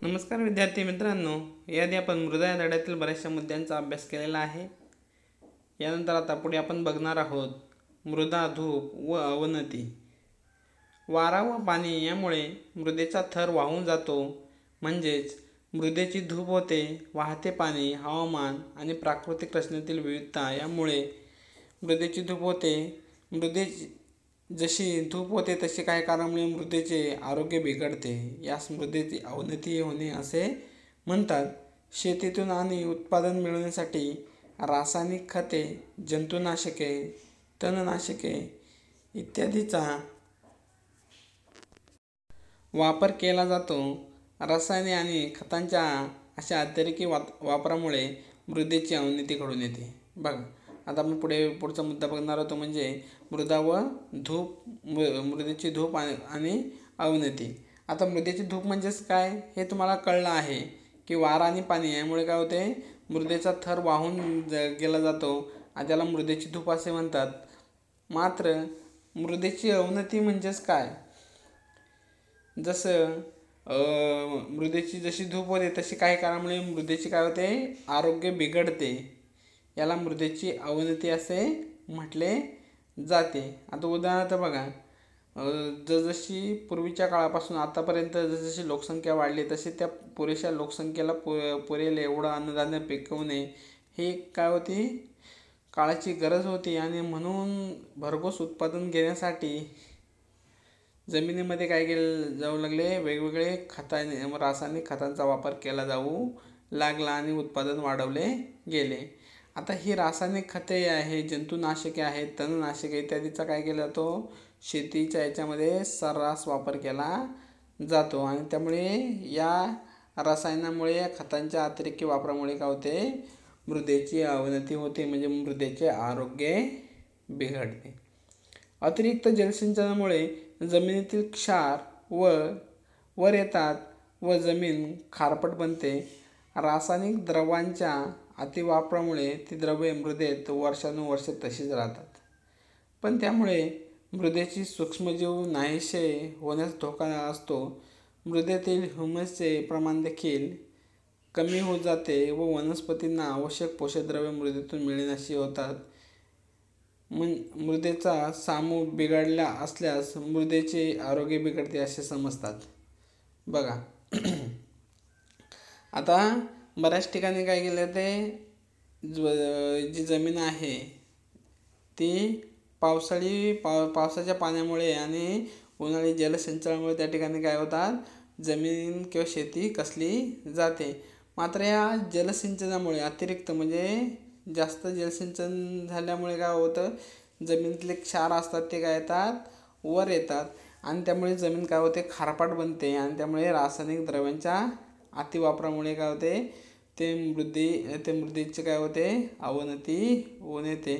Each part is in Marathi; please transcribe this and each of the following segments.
नमस्कार विद्यार्थी मित्रांनो, याआधी आपण मृदा या धड्यातील बऱ्याचशा मुद्द्यांचा अभ्यास केलेला आहे. यानंतर आता पुढे आपण बघणार आहोत मृदा धूप व अवनती. वारा व पाणी यामुळे मृदेचा थर वाहून जातो, म्हणजेच मृदेची धूप होते. वाहते पाणी, हवामान आणि प्राकृतिक रचनेतील विविधता यामुळे मृदेची धूप होते. मृदेची जशी धूप होते तशी काही कारणामुळे मृदेचे आरोग्य बिघडते. यास मृदेची अवनती होणे असे म्हणतात. शेतीतून आणि उत्पादन मिळवण्यासाठी रासायनिक खते, जंतुनाशके, तणनाशके इत्यादीचा वापर केला जातो. रसायने आणि खतांच्या अशा अतिरेकी वापरामुळे मृदेची अवनती घडून येते. बघा, आता आपण पुढचा मुद्दा बघणार होतो म्हणजे मृदा व धूप, मृदेची धूप आणि अवनती. आता मृदेची धूप म्हणजेच काय हे तुम्हाला कळलं आहे की वारा आणि पाणी यामुळे काय होते, मृदेचा थर वाहून गेला जातो आणि त्याला मृदेची धूप असे म्हणतात. मात्र मृदेची अवनती म्हणजेच काय, जसं मृदेची जशी धूप होते तशी काही कारणामुळे मृदेची काय होते, आरोग्य बिघडते. याला मृदेची अवनती असे म्हटले जाते. आता उदाहरणार्थ बघा, जसजशी पूर्वीच्या काळापासून आतापर्यंत जसजशी लोकसंख्या वाढली तसे त्या पुरेशा लोकसंख्येला पुरेल एवढं अन्नधान्य पिकवणे ही काय होती, काळाची गरज होती. आणि म्हणून भरघोस उत्पादन घेण्यासाठी जमिनीमध्ये काय केलं जाऊ लागले, वेगवेगळे रासायनिक खतांचा वापर केला जाऊ लागला आणि उत्पादन वाढवले गेले. आता ही रासायनिक खते आहे, जंतुनाशके आहेत, तणनाशके इत्यादीचा काय केला जातो, शेतीच्या याच्यामध्ये सर्रास वापर केला जातो. आणि त्यामुळे या रसायनामुळे, या खतांच्या अतिरेकी वापरामुळे काय होते, मृदेची अवनती होते, म्हणजे मृदेचे आरोग्य बिघडते. अतिरिक्त जलसिंचनामुळे जमिनीतील क्षार वर येतात व जमीन खारपट बनते. रासायनिक द्रव्यांच्या अतिवापरामुळे ती द्रव्ये मृदेत वर्षानुवर्षे तशीच राहतात. पण त्यामुळे मृदेची सूक्ष्मजीव नाहीसे होण्यास धोका असतो. मृदेतील ह्युमसचे प्रमाण देखील कमी होत जाते व वनस्पतींना आवश्यक पोषकद्रव्ये मृदेतून मिळेनाशी होतात. मृदेचा सामू बिघडला असल्यास मृदेचे आरोग्य बिघडते असे समजतात. बघा, आता बऱ्याच ठिकाणी काय केलं, ते जी जमीन आहे ती पावसाच्या पाण्यामुळे आणि उन्हाळी जलसिंचनामुळे त्या ठिकाणी काय होतात, जमीन किंवा शेती कसली जाते. मात्र या जलसिंचनामुळे अतिरिक्त म्हणजे जास्त जलसिंचन झाल्यामुळे काय होतं, जमिनीतले क्षार असतात ते काय येतात, वर येतात आणि त्यामुळे जमीन काय होते, खारपाट बनते. आणि त्यामुळे रासायनिक द्रव्यांच्या अतिवापरामुळे काय होते, ते मृदेचे काय होते, अवनती होऊन येते.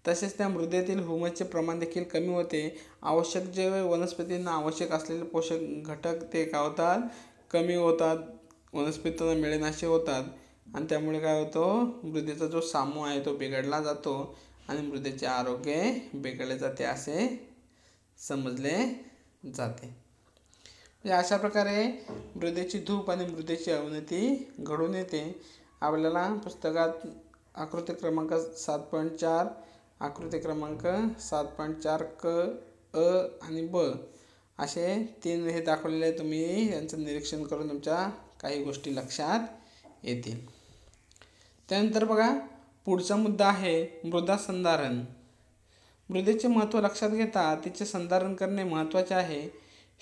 तसेच त्या मृदेतील ह्युमसचे प्रमाण देखील कमी होते. आवश्यक जे वनस्पतींना आवश्यक असलेले पोषक घटक ते काय होतात, कमी होतात, वनस्पतींना मिळेनासे होतात. आणि त्यामुळे काय होतं, मृदेचा जो सामू आहे तो बिघडला जातो आणि मृदेचे आरोग्य बिघडले जाते असे समजले जाते. म्हणजे अशा प्रकारे मृदेची धूप आणि मृदेची अवनती घडून येते. आपल्याला पुस्तकात आकृती क्रमांक 7.4, आकृती क्रमांक 7.4 क, अ आणि ब असे 3 हे दाखवलेले आहे. तुम्ही यांचं निरीक्षण करून तुमच्या काही गोष्टी लक्षात येतील. त्यानंतर बघा, पुढचा मुद्दा आहे मृदा संधारण. मृदेचे महत्त्व लक्षात घेता तिचे संधारण करणे महत्त्वाचे आहे.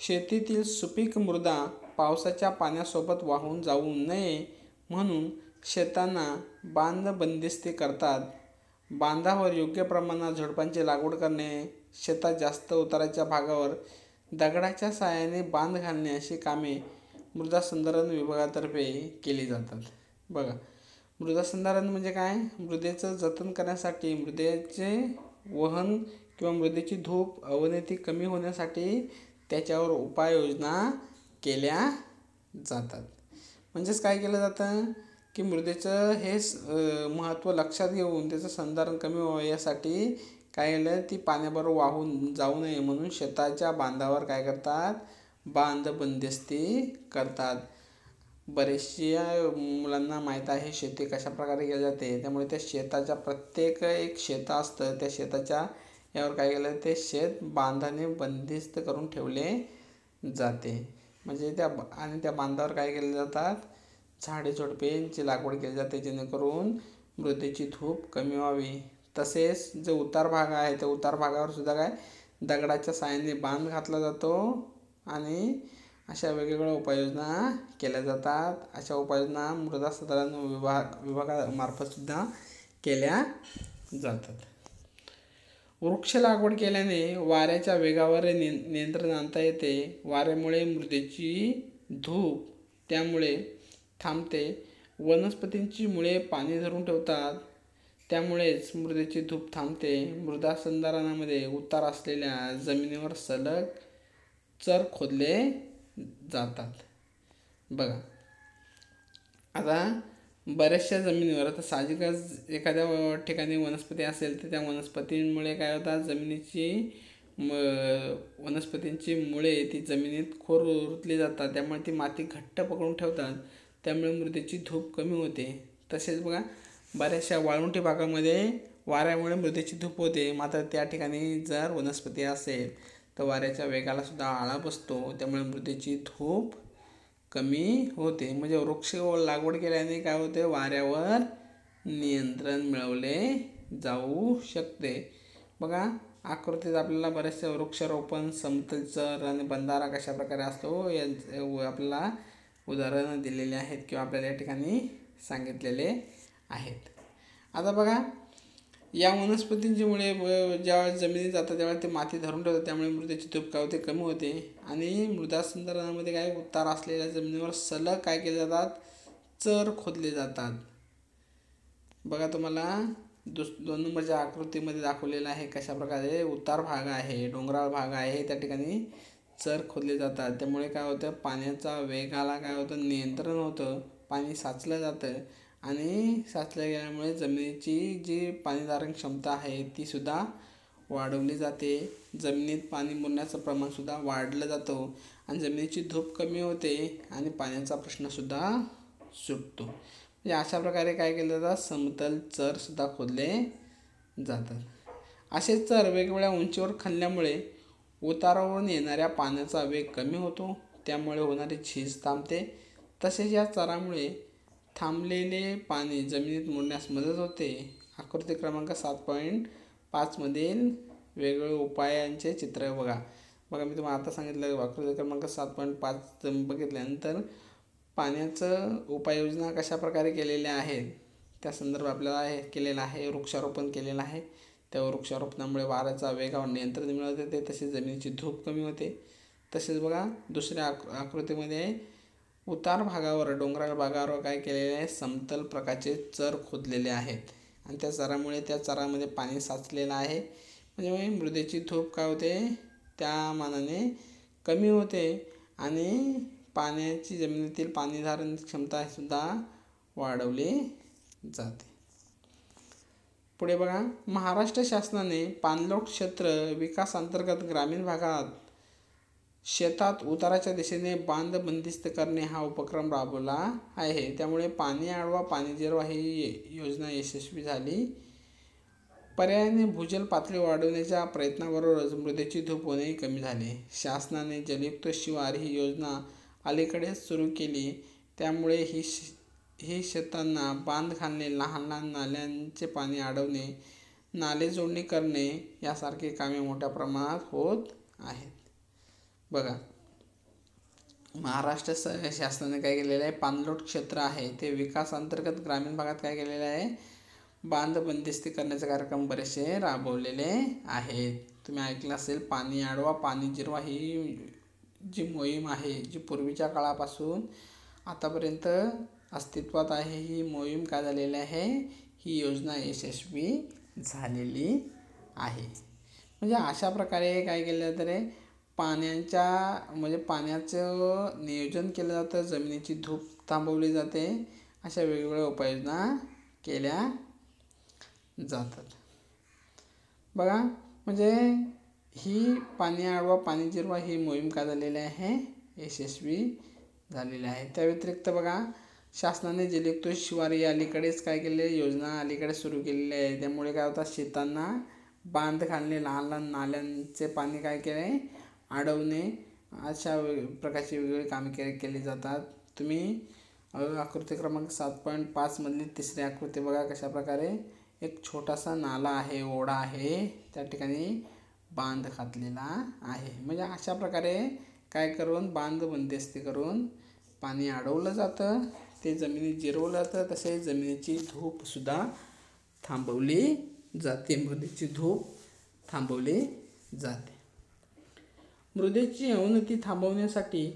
शेतीतील सुपीक मृदा पावसाच्या पाण्यासोबत वाहून जाऊ नये म्हणून शेतांना बांध बंदिस्ती करतात. बांधावर योग्य प्रमाणात झुडपांची लागवड करणे, शेतात जास्त उताराच्या भागावर दगडाच्या साहाय्याने बांध घालणे अशी कामे मृदा संधारण विभागातर्फे केली जातात. बघा, मृदा संधारण म्हणजे काय, मृदेचं जतन करण्यासाठी, मृदेचे वहन किंवा मृदेची धूप अवनती कमी होण्यासाठी त्याच्यावर उपाययोजना केल्या जातात. म्हणजेच काय केलं जातं की मृदेचं हे महत्त्व लक्षात घेऊन त्याचं संधारण कमी व्हावं यासाठी काय केलं, ती पाण्याबरोबर वाहून जाऊ नये म्हणून शेताच्या बांधावर काय करतात, बांध बंदिस्ती करतात. बरेचशा मुलांना माहीत आहे शेती कशा प्रकारे केली जाते. त्यामुळे त्या शेताच्या प्रत्येक एक शेत असतं, त्या शेताच्या यावर काय केलं ते शेत बांधाने बंदिस्त करून ठेवले जाते. म्हणजे त्या बांधावर काय केले जातात, झाडे झुडपेंची लागवड केली जाते जेणेकरून मृदेची धूप कमी व्हावी. तसेच जो उतार भाग आहे त्या उतार भागावर सुद्धा काय दगडाच्या साहाय्याने बांध घातला जातो आणि अशा वेगवेगळ्या उपाययोजना केल्या जातात. अशा उपाययोजना मृदा सुधारण विभागामार्फत सुद्धा केल्या जातात. वृक्ष लागवड केल्याने वाऱ्याच्या वेगावर नियंत्रण आणता येते. वाऱ्यामुळे मृदेची धूप त्यामुळे थांबते. वनस्पतींची मुळे पाणी धरून ठेवतात, त्यामुळेच मृदेची धूप थांबते. मृदा संधारणामध्ये उतार असलेल्या जमिनीवर सलग चर खोदले जातात. बघा आता बऱ्याचशा जमिनीवर आता साहजिकच एखाद्या ठिकाणी वनस्पती असेल तर त्या वनस्पतींमुळे काय होतात, वनस्पतींची मुळे ती जमिनीत खोर रुतली जातात. त्यामुळे ती माती घट्ट पकडून ठेवतात, त्यामुळे मृदेची धूप कमी होते. तसेच बघा बऱ्याचशा वाळवंटी भागामध्ये वाऱ्यामुळे मृदेची धूप होते. मात्र त्या ठिकाणी जर वनस्पती असेल तर वाऱ्याच्या वेगाला सुद्धा आळा बसतो, त्यामुळे मृदेची धूप कमी होते. म्हणजे वृक्ष लागवड केल्याने काय होते, वाऱ्यावर नियंत्रण मिळवले जाऊ शकते. बघा आकृतीत आपल्याला बरेचसे वृक्षारोपण, समतल चर आणि बंधारा कशा प्रकारे असतो यांचे आपल्याला उदाहरणं दिलेली आहेत किंवा आपल्याला या ठिकाणी सांगितलेले आहेत. आता बघा या वनस्पतींची मुळे ज्यावेळेस जमिनीत जातात त्यावेळेस ते माती धरून ठेवतात, त्यामुळे मृदेची धूप काय होते, कमी होते. आणि मृदा संधारणामध्ये काय उतार असलेल्या जमिनीवर सलग काय केले जातात, चर खोदले जातात. बघा तुम्हाला 2 नंबरच्या आकृतीमध्ये दाखवलेलं आहे कशा प्रकारे उतार भाग आहे, डोंगराळ भाग आहे, त्या ठिकाणी चर खोदले जातात. त्यामुळे काय होतं, पाण्याचा वेगाला काय होतं, नियंत्रण होतं, पाणी साचलं जातं आणि साचल्या गेल्यामुळे जमिनीची जी पाणीधारण क्षमता आहे ती सुद्धा वाढवली जाते. जमिनीत पाणी मुरण्याचं प्रमाणसुद्धा वाढलं जातं आणि जमिनीची धूप कमी होते आणि पाण्याचा प्रश्नसुद्धा सुटतो. म्हणजे अशा प्रकारे काय केलं जातं, समतल चरसुद्धा खोदले जातात. असेच चर वेगवेगळ्या उंचीवर खणल्यामुळे उतारावरून येणाऱ्या पाण्याचा वेग कमी होतो, त्यामुळे होणारी झीज थांबते. तसेच या चरामुळे थांबलेले पाणी जमिनीत मुरण्यास मदत होते. आकृती क्रमांक 7.5 मधील वेगवेगळ्या उपायांचे चित्र बघा. मी तुम्हाला आता सांगितलं आकृती क्रमांक 7.5 बघितल्यानंतर पाण्याचं उपाययोजना कशा प्रकारे केलेल्या आहेत त्या संदर्भात आपल्याला केलेला आहे. वृक्षारोपण केलेलं आहे, त्या वृक्षारोपणामुळे वाऱ्याचा वेगावर नियंत्रण मिळवता येते, तसेच जमिनीची धूप कमी होते. तसेच बघा दुसऱ्या आकृतीमध्ये उतार भागावर, डोंगराळ भागावर काय केलेले आहे, समतल प्रकारचे चर खोदलेले आहेत आणि त्या चरामुळे त्या चरामध्ये पाणी साचलेलं आहे. म्हणजे मृदेची धूप काय होते, त्या मानाने कमी होते आणि पाण्याची जमिनीतील पाणी धारण क्षमता सुद्धा वाढवली जाते. पुढे बघा, महाराष्ट्र शासनाने पाणलोट क्षेत्र विकासांतर्गत ग्रामीण भागात शेतात उताराच्या दिशेने बांध बंदिस्त करणे हा उपक्रम राबवला आहे. त्यामुळे पाणी अडवा पाणी जिरवा ही योजना यशस्वी झाली. पर्यायाने भूजल पातळी वाढवण्याच्या प्रयत्नाबरोबरच मृदेची धूप होणेही कमी झाले. शासनाने जलयुक्त शिवार ही योजना अलीकडेच सुरू केली. त्यामुळे ही शेतांना बांध घालणे, लहान लहान नाल्यांचे पाणी अडवणे, नाले जोडणी करणे यासारखी कामे मोठ्या प्रमाणात होत आहेत. बघा महाराष्ट्र शासनाने काय केलेलं आहे, पाणलोट क्षेत्र आहे ते विकासांतर्गत ग्रामीण भागात काय केलेलं आहे, बांध बंदिस्ती करण्याचे कार्यक्रम बरेचसे राबवलेले आहेत. तुम्ही ऐकलं असेल, पाणी अडवा पाणी जिरवा ही जी मोहीम आहे, जी पूर्वीच्या काळापासून आतापर्यंत अस्तित्वात आहे, ही मोहीम काय झालेली आहे, ही योजना यशस्वी झालेली आहे. म्हणजे अशा प्रकारे काय केलं जातं, पाण्याचं नियोजन केलं जातं, जमिनीची धूप थांबवली जाते, अशा वेगवेगळ्या उपाययोजना केल्या जातात. बघा म्हणजे ही पाणी अडवा पाणी जिरवा ही मोहीम काय झालेली आहे, यशस्वी झालेले आहे. त्या व्यतिरिक्त बघा, शासनाने जलयुक्त शिवार अलीकडेच काय केले, योजना अलीकडे सुरू केलेली आहे. त्यामुळे काय होतात, शेतांना बांध घालणे, लहान लहान नाल्यांचे पाणी काय केले, अडवणे, अशा प्रकारची वेगवेगळी कामे केली जातात. तुम्ही आकृती क्रमांक 7.5 मधली तिसरी आकृती बघा. कशा प्रकारे एक छोटासा नाला आहे, ओढा आहे, त्या ठिकाणी बांध घातलेला आहे. म्हणजे अशा प्रकारे काय करून बांध बंदिस्ती करून पाणी अडवलं जातं, ते जमिनीत जिरवलं जातं. तसेच जमिनीची धूपसुद्धा थांबवली जाते, मृदेची धूप थांबवली जाते. मृदेची अवनती थांबवण्यासाठी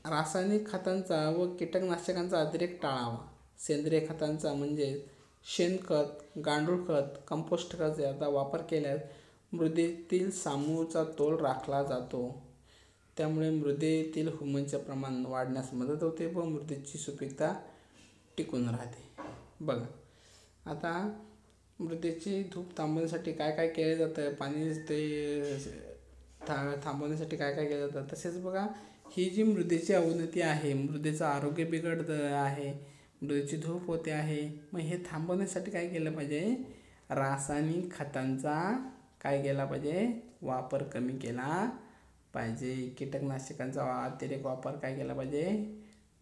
रासायनिक खतांचा व कीटकनाशकांचा अतिरेक टाळावा. सेंद्रिय खतांचा म्हणजे शेणखत, गांडूळ खत, कंपोस्ट खत याचा वापर केल्यास मृदेतील सामूचा तोल राखला जातो. त्यामुळे मृदेतील ह्युमसचे प्रमाण वाढण्यास मदत होते व मृदेची सुपीकता टिकून राहते. बघा, आता मृदेची धूप थांबवण्यासाठी काय काय केलं जातं, पाणी ते थांबवण्यासाठी काय काय केलं जातं. तसेच बघा, ही जी मृदेची अवनती आहे, मृदेचं आरोग्य बिघडतं आहे, मृदेची धूप होते आहे, मग हे थांबवण्यासाठी काय केलं पाहिजे, रासायनिक खतांचा काय केला पाहिजे, वापर कमी केला पाहिजे. कीटकनाशकांचा अतिरेक वापर काय केला पाहिजे,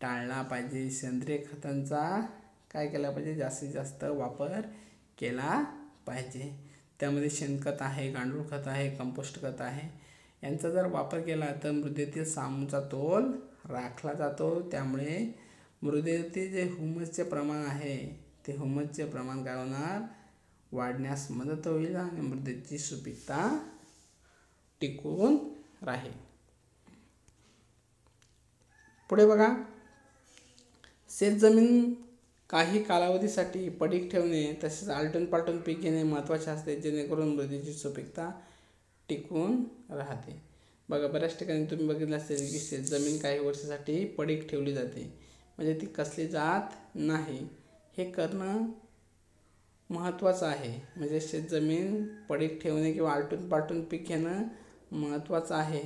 टाळला पाहिजे. सेंद्रिय खतांचा काय केला पाहिजे, जास्तीत जास्त वापर केला पाहिजे. त्यामध्ये शेणखत आहे, गांडूळ खत आहे, कंपोस्ट खत आहे, यांचा जर वापर केला तर मृदेतील सामूचा तोल राखला जातो. त्यामुळे मृदेतील जे ह्युमसचे प्रमाण आहे, ते ह्युमसचे प्रमाण काय होणार, वाढण्यास मदत होईल आणि मृदेची सुपीकता टिकून राहील. पुढे बघा, शेतजमीन काही कालावधीसाठी पडीक ठेवणे तसेच आलटून पालटून पीक घेणे महत्त्वाचे असते, जेणेकरून मृदेची सुपीकता टिकून राहते. बघा, बऱ्याच ठिकाणी तुम्ही बघितलं असेल की शेतजमीन काही वर्षासाठी पडीक ठेवली जाते, म्हणजे ती कसली जात नाही. हे करणं महत्त्वाचं आहे. म्हणजे शेतजमीन पडीक ठेवणे किंवा आलटून पालटून पीक घेणं महत्त्वाचं आहे,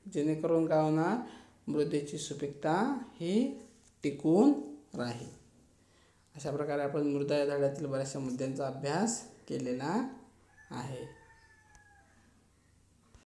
जेणेकरून काय होणार, मृदेची सुपीकता ही टिकून राहील. अशा प्रकारे आपण मृदा या धड्यातील बऱ्याचशा मुद्द्यांचा अभ्यास केलेला आहे.